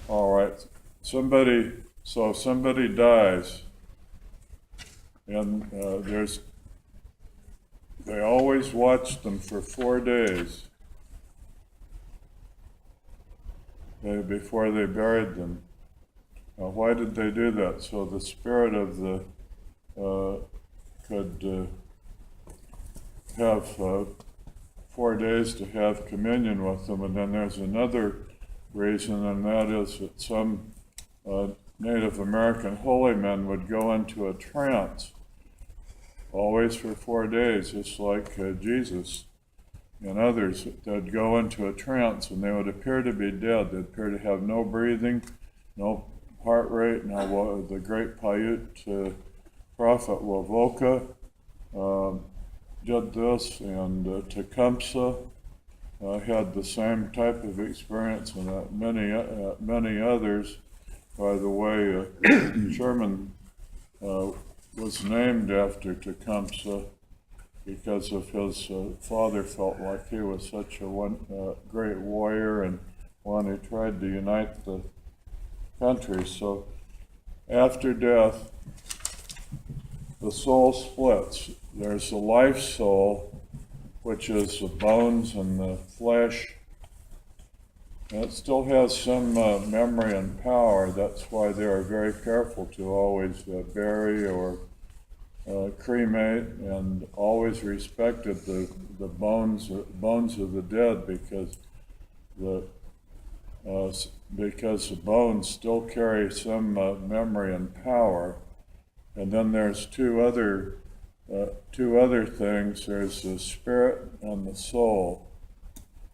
All right, somebody dies, and they always watch them for 4 days before they buried them. Why did they do that? So the spirit of the could have 4 days to have communion with them. And then there's another reason, and that is that some Native American holy men would go into a trance, always for 4 days, just like Jesus and others. They'd go into a trance, and they would appear to be dead. They'd appear to have no breathing, no heart rate. Now, the great Paiute prophet Wavoka did this, and Tecumseh had the same type of experience, and many others. By the way, Sherman was named after Tecumseh because of his father felt like he was such a great warrior and one who tried to unite the country. So after death, the soul splits. There's the life soul, which is the bones and the flesh. And it still has some memory and power. That's why they are very careful to always bury or cremate, and always respected the bones of the dead, because the bones still carry some memory and power. And then there's two other things. There's the spirit and the soul.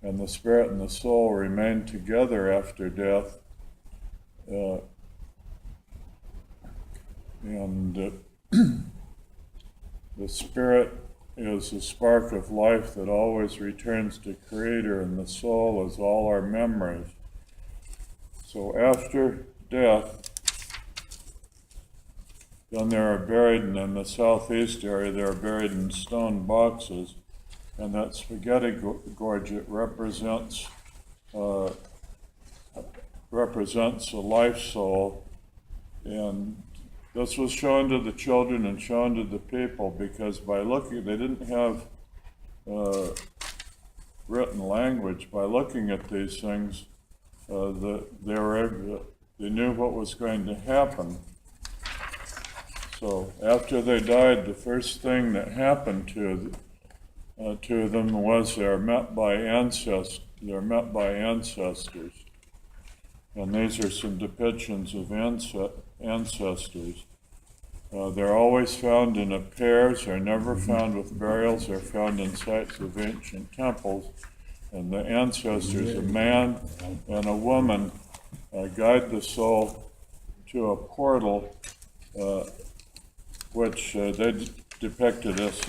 And the spirit and the soul remain together after death. The spirit is a spark of life that always returns to Creator, and the soul is all our memories. So after death, then they are buried, and in the southeast area, they are buried in stone boxes. And that spaghetti gorget represents a life soul. And this was shown to the children and shown to the people, because by looking, they didn't have written language. By looking at these things, they knew what was going to happen. So after they died, the first thing that happened to them was they're met by ancestors. And these are some depictions of ancestors. They're always found in pairs. They're never found with burials. They're found in sites of ancient temples. And the ancestors, a man and a woman, guide the soul to a portal, which they depicted as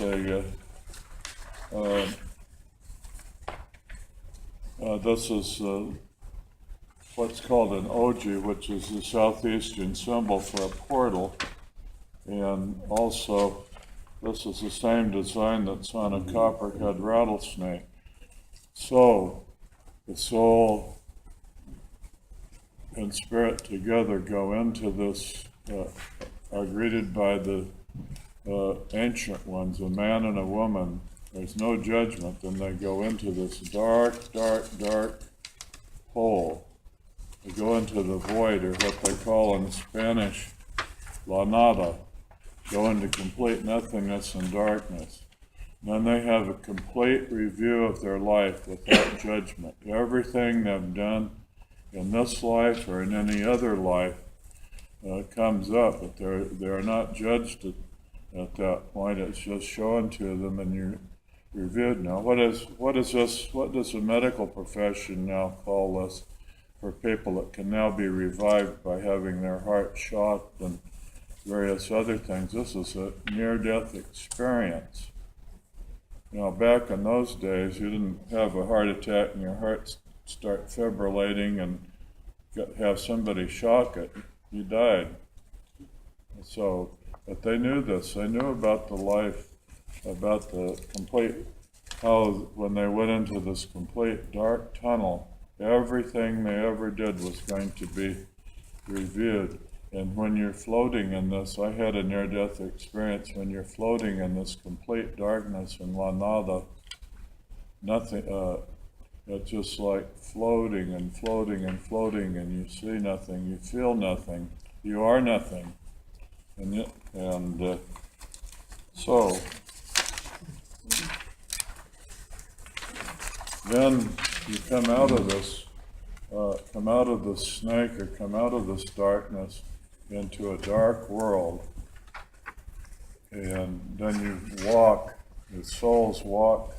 this is what's called an oji, which is the southeastern symbol for a portal. And also, this is the same design that's on a copperhead rattlesnake. So, the soul and spirit together go into this, are greeted by the ancient ones, a man and a woman. There's no judgment. Then they go into this dark, dark, dark hole. They go into the void, or what they call in Spanish, la nada. Go into complete nothingness and darkness. And then they have a complete review of their life without judgment. Everything they've done in this life or in any other life comes up, but they're not judged at that point. It's just shown to them, and you're reviewed. Now, what does the medical profession now call this for people that can now be revived by having their heart shot and various other things? This is a near-death experience. Now, back in those days, you didn't have a heart attack and your heart start fibrillating and have somebody shock it. You died. So, but they knew this. They knew about the life, about the complete, how when they went into this complete dark tunnel, Everything they ever did was going to be reviewed. And when you're floating in this, I had a near-death experience. When you're floating in this complete darkness and nada, nothing, it's just like floating and floating and floating, and you see nothing, you feel nothing, you are nothing. So then you come out of this snake, or come out of this darkness into a dark world, and then you walk, the souls walk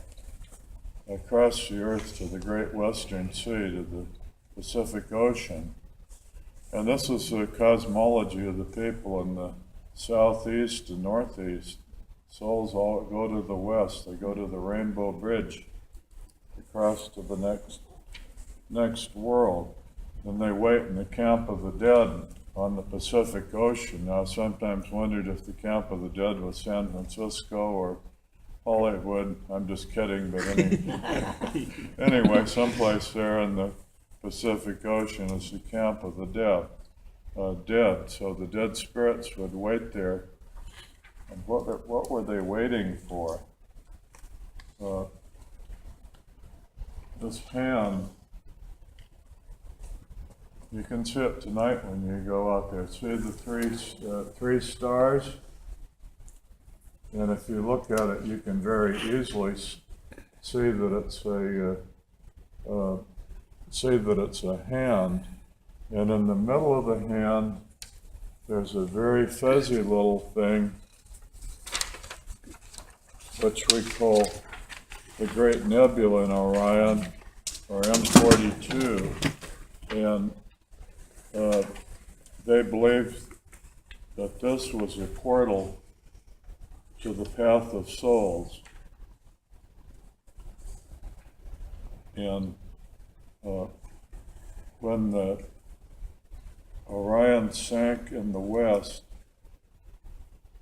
across the earth to the great western sea, to the Pacific Ocean. And this is the cosmology of the people in the southeast and northeast. Souls all go to the west, they go to the Rainbow Bridge, across to the next world. Then they wait in the camp of the dead on the Pacific Ocean. Now, I sometimes wondered if the camp of the dead was San Francisco or Hollywood. I'm just kidding, but anyway, someplace there in the Pacific Ocean is the camp of the dead. So the dead spirits would wait there. And what were they waiting for? This hand, you can see it tonight when you go out there. See the three stars? And if you look at it, you can very easily see that it's a hand. And in the middle of the hand, there's a very fuzzy little thing, which we call the Great Nebula in Orion, or M42. And they believed that this was a portal to the path of souls. And when the Orion sank in the west,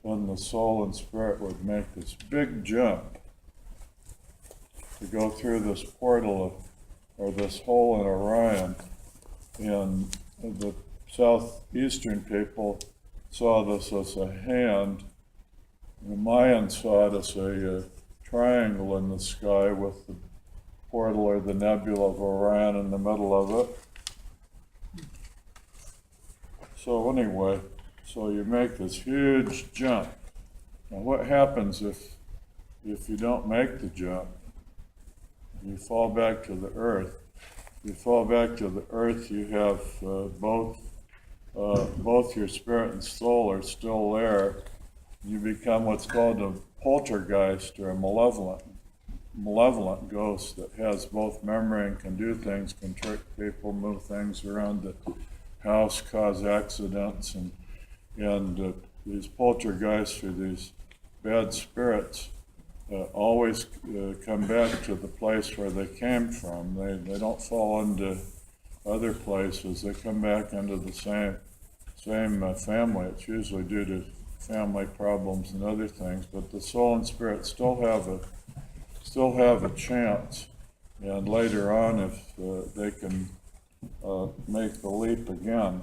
then the soul and spirit would make this big jump to go through this portal or this hole in Orion. And the southeastern people saw this as a hand. The Mayans saw it as a triangle in the sky with the portal or the nebula of Orion in the middle of it. So anyway, so you make this huge jump. Now what happens if you don't make the jump? You fall back to the earth. You fall back to the earth, you have both your spirit and soul are still there. You become what's called a poltergeist, or a malevolent ghost that has both memory and can do things, can trick people, move things around the house, cause accidents, and these poltergeists, or these bad spirits, always come back to the place where they came from. They don't fall into other places. They come back into the same family. It's usually due to family problems and other things, but the soul and spirit still have a chance. And later on, if they can make the leap again.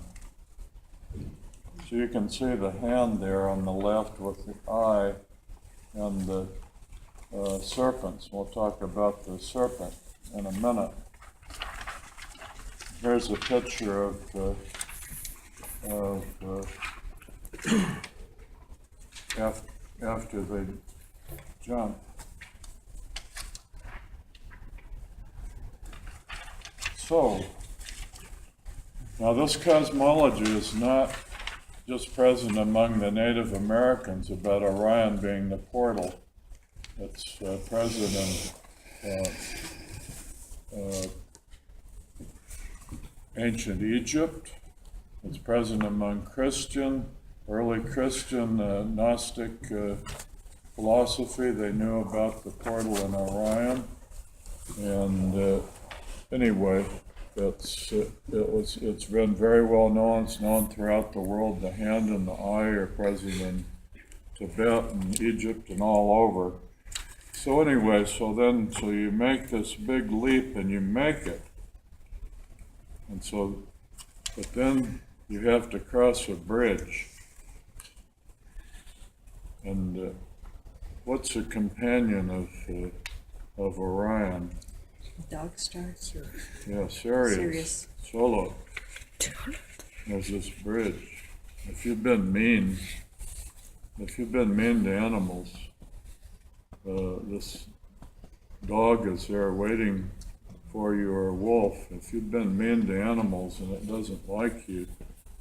So you can see the hand there on the left with the eye and the serpents. We'll talk about the serpent in a minute. Here's a picture of after they jump. So, now this cosmology is not just present among the Native Americans about Orion being the portal. It's present in ancient Egypt. It's present among early Christian Gnostic philosophy. They knew about the portal in Orion. And anyway, it's been very well known. It's known throughout the world. The hand and the eye are present in Tibet and Egypt and all over. So anyway, so you make this big leap and you make it. And so, but then you have to cross a bridge. And what's a companion of Orion? Dog star. Yeah, Sirius. Sirius. Solo. There's this bridge. If you've been mean to animals, this dog is there waiting for you, or a wolf. If you've been mean to animals and it doesn't like you,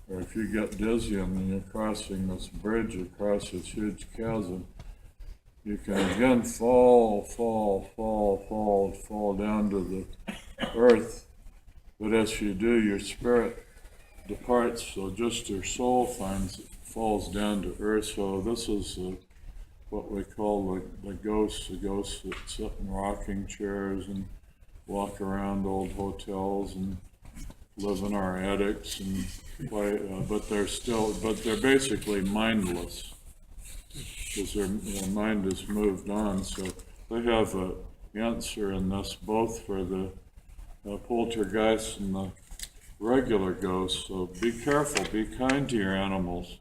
or if you get dizzy and you're crossing this bridge across this huge chasm, you can again fall down to the earth. But as you do, your spirit departs, so just your soul falls down to earth. So this is what we call the ghosts that sit in rocking chairs and walk around old hotels and live in our attics and play, but they're basically mindless, because their mind has moved on. So they have an answer in this, both for the poltergeist and the regular ghosts. So be careful, be kind to your animals,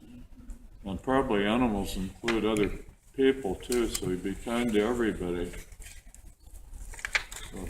and probably animals include other people too, so be kind to everybody. So.